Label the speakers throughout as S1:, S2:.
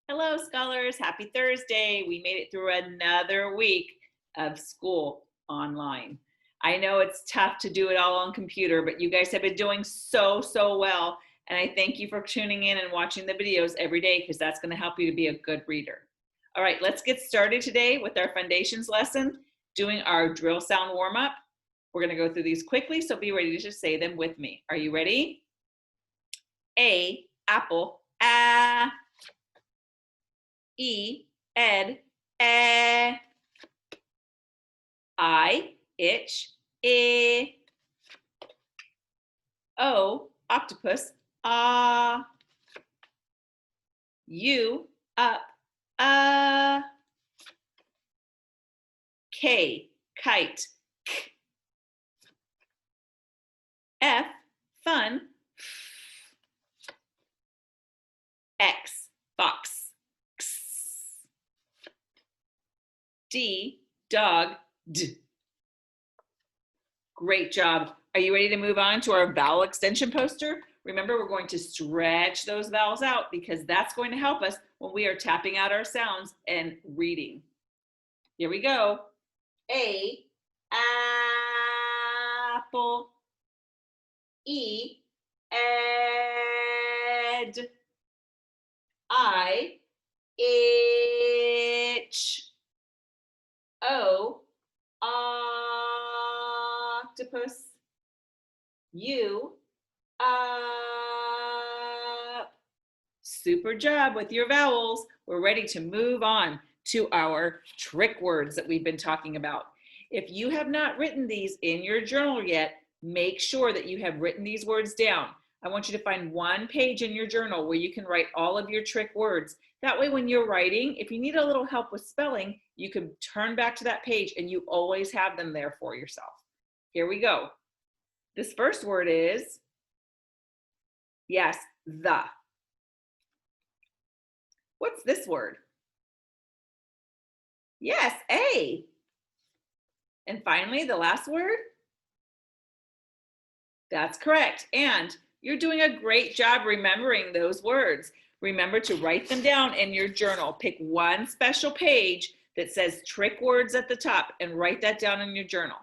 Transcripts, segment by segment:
S1: Hello, scholars. Happy Thursday. We made it through another week of school online. I know it's tough to do it all on computer, but you guys have been doing so well. And I thank you for tuning in and watching the videos every day because that's going to help you to be a good reader. All right, let's get started today with our Foundations lesson, doing our drill sound warm up. We're going to go through these quickly, so be ready to say them with me. Are you ready? A, apple, ah. E, ed, eh. I, itch, eh. O, octopus, ah. U, up, K, kite, k. F, fun, X, fox, x. D, dog, d. Great job. Are you ready to move on to our vowel extension poster? Remember, we're going to stretch those vowels out because that's going to help us when we are tapping out our sounds and reading. Here we go. A, apple. E, ed. I, itch. O, octopus. U, up. Super job with your vowels. We're ready to move on to our trick words that we've been talking about. If you have not written these in your journal yet, make sure that you have written these words down. I want you to find one page in your journal where you can write all of your trick words. That way, when you're writing, if you need a little help with spelling, you can turn back to that page and you always have them there for yourself. Here we go. This first word is, yes, the. What's this word? Yes, a. And finally, the last word? That's correct. And you're doing a great job remembering those words. Remember to write them down in your journal. Pick one special page that says trick words at the top and write that down in your journal.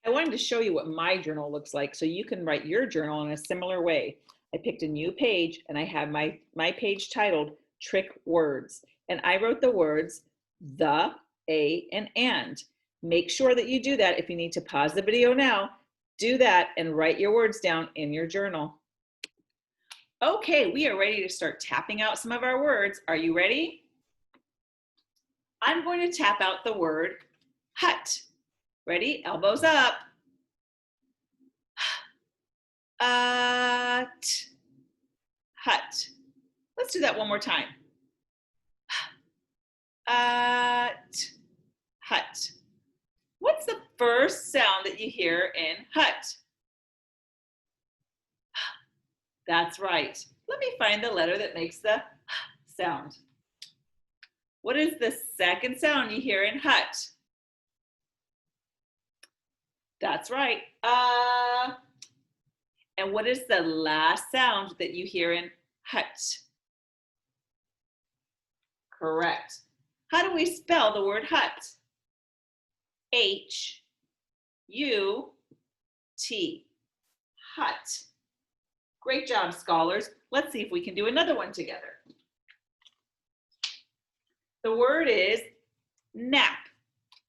S1: I wanted to show you what my journal looks like so you can write your journal in a similar way. I picked a new page and I have my page titled Trick Words. And I wrote the words the, a, and. Make sure that you do that. If you need to pause the video now, do that and write your words down in your journal. Okay, we are ready to start tapping out some of our words. Are you ready? I'm going to tap out the word hut. Ready? Elbows up. Hut. Let's do that one more time. Hut. What's the first sound that you hear in hut? That's right. Let me find the letter that makes the sound. What is the second sound you hear in hut? That's right. And what is the last sound that you hear in hut? Correct. How do we spell the word hut? H-U-T. Hut. Great job, scholars. Let's see if we can do another one together. The word is nap.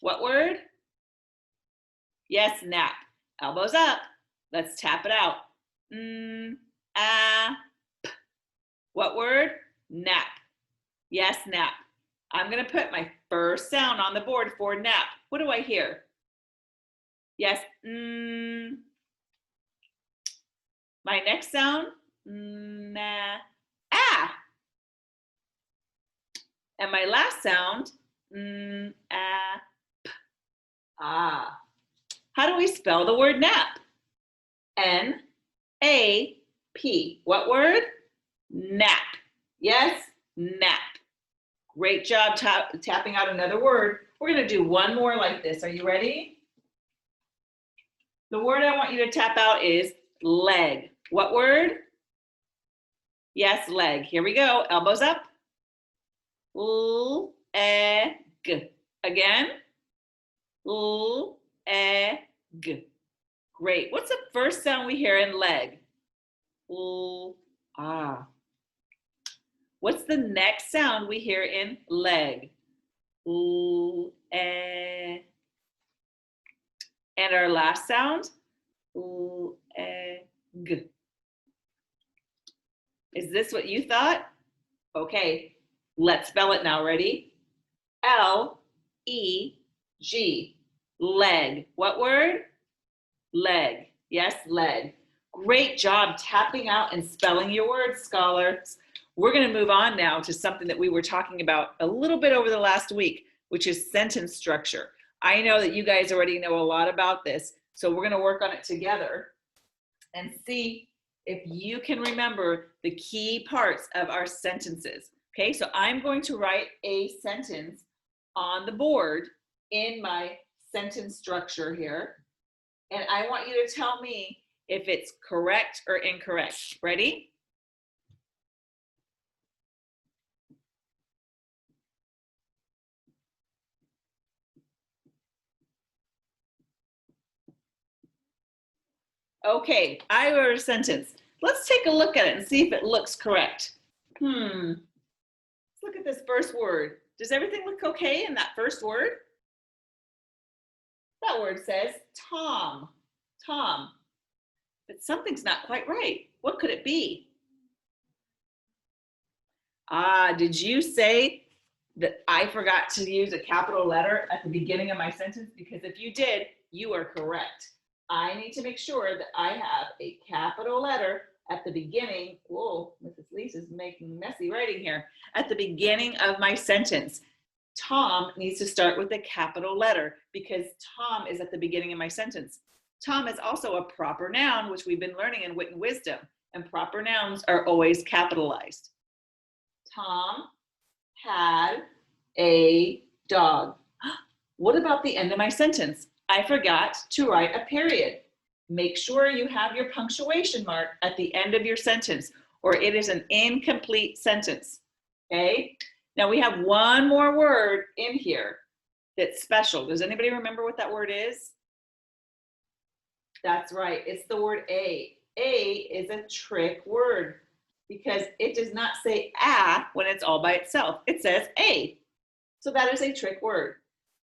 S1: What word? Yes, nap. Elbows up. Let's tap it out. P. What word? Nap. Yes, nap. I'm going to put my first sound on the board for nap. What do I hear? Yes, My next sound, ah. And my last sound, p. Ah. How do we spell the word nap? N-A-P. What word? Nap. Yes, nap. Great job tapping out another word. We're going to do one more like this. Are you ready? The word I want you to tap out is leg. What word? Yes, leg. Here we go. Elbows up. Leg. Again. Leg. Great. What's the first sound we hear in leg? Ah. What's the next sound we hear in leg? And our last sound? G. Is this what you thought? Okay, let's spell it now. Ready? L-E-G. Leg. What word? Leg. Yes, leg. Great job tapping out and spelling your words, scholars. We're going to move on now to something that we were talking about a little bit over the last week, which is sentence structure. I know that you guys already know a lot about this, so we're going to work on it together and see if you can remember the key parts of our sentences. Okay, so I'm going to write a sentence on the board in my sentence structure here, and I want you to tell me if it's correct or incorrect. Ready? Okay, I wrote a sentence. Let's take a look at it and see if it looks correct. Let's look at this first word. Does everything look okay in that first word? That word says Tom. Tom. But something's not quite right. What could it be? Did you say that I forgot to use a capital letter at the beginning of my sentence? Because if you did, you are correct. I need to make sure that I have a capital letter at the beginning. Whoa, Mrs. Lisa's making messy writing here. At the beginning of my sentence, Tom needs to start with a capital letter because Tom is at the beginning of my sentence. Tom is also a proper noun, which we've been learning in Wit and Wisdom, and proper nouns are always capitalized. Tom had a dog. What about the end of my sentence? I forgot to write a period. Make sure you have your punctuation mark at the end of your sentence, or it is an incomplete sentence. Okay? Now we have one more word in here that's special. Does anybody remember what that word is? That's right. It's the word a. A is a trick word because it does not say a when it's all by itself. It says a. So that is a trick word.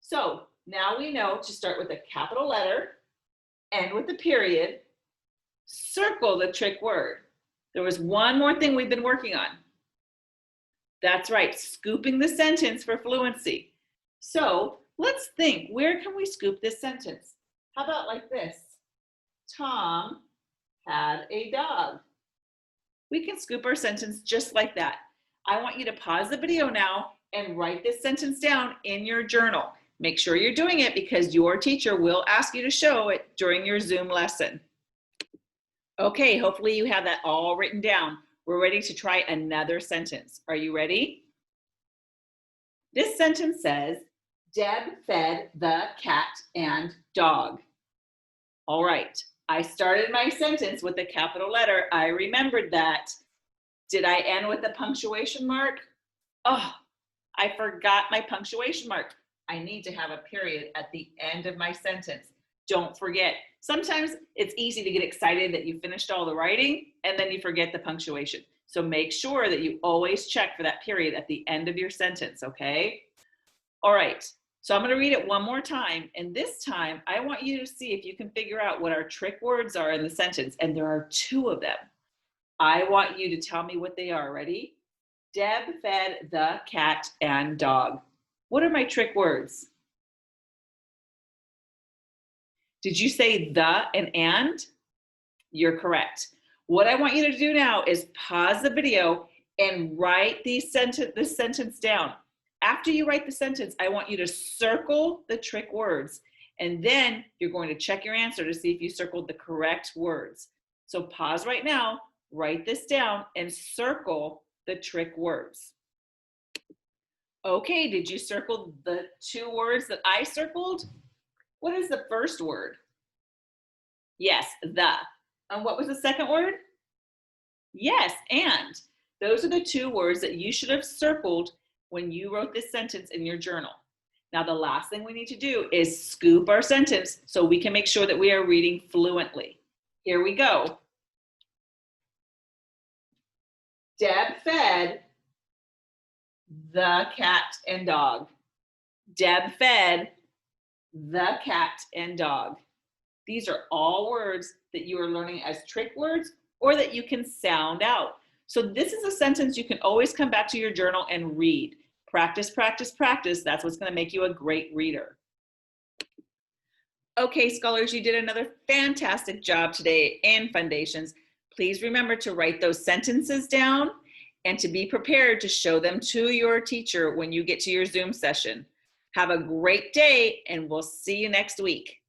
S1: So now we know to start with a capital letter, end with a period, circle the trick word. There was one more thing we've been working on. That's right, scooping the sentence for fluency. So let's think, where can we scoop this sentence? How about like this? Tom had a dog. We can scoop our sentence just like that. I want you to pause the video now and write this sentence down in your journal. Make sure you're doing it because your teacher will ask you to show it during your Zoom lesson. Okay, hopefully you have that all written down. We're ready to try another sentence. Are you ready? This sentence says, Deb fed the cat and dog. All right, I started my sentence with a capital letter. I remembered that. Did I end with a punctuation mark? Oh, I forgot my punctuation mark. I need to have a period at the end of my sentence. Don't forget. Sometimes it's easy to get excited that you finished all the writing and then you forget the punctuation. So make sure that you always check for that period at the end of your sentence, okay? All right, so I'm gonna read it one more time, and this time I want you to see if you can figure out what our trick words are in the sentence, and there are 2 of them. I want you to tell me what they are. Ready? Deb fed the cat and dog. What are my trick words? Did you say the and? You're correct. What I want you to do now is pause the video and write this sentence down. After you write the sentence, I want you to circle the trick words, and then you're going to check your answer to see if you circled the correct words. So pause right now, write this down, and circle the trick words. Okay, did you circle the 2 words that I circled? What is the first word? Yes, the. And what was the second word? Yes, and. Those are the 2 words that you should have circled when you wrote this sentence in your journal. Now, the last thing we need to do is scoop our sentence so we can make sure that we are reading fluently. Here we go. Deb fed the cat and dog. Deb fed the cat and dog. These are all words that you are learning as trick words or that you can sound out. So this is a sentence you can always come back to your journal and read. Practice, practice, practice. That's what's going to make you a great reader. Okay, scholars, you did another fantastic job today in Fundations. Please remember to write those sentences down and to be prepared to show them to your teacher when you get to your Zoom session. Have a great day, and we'll see you next week.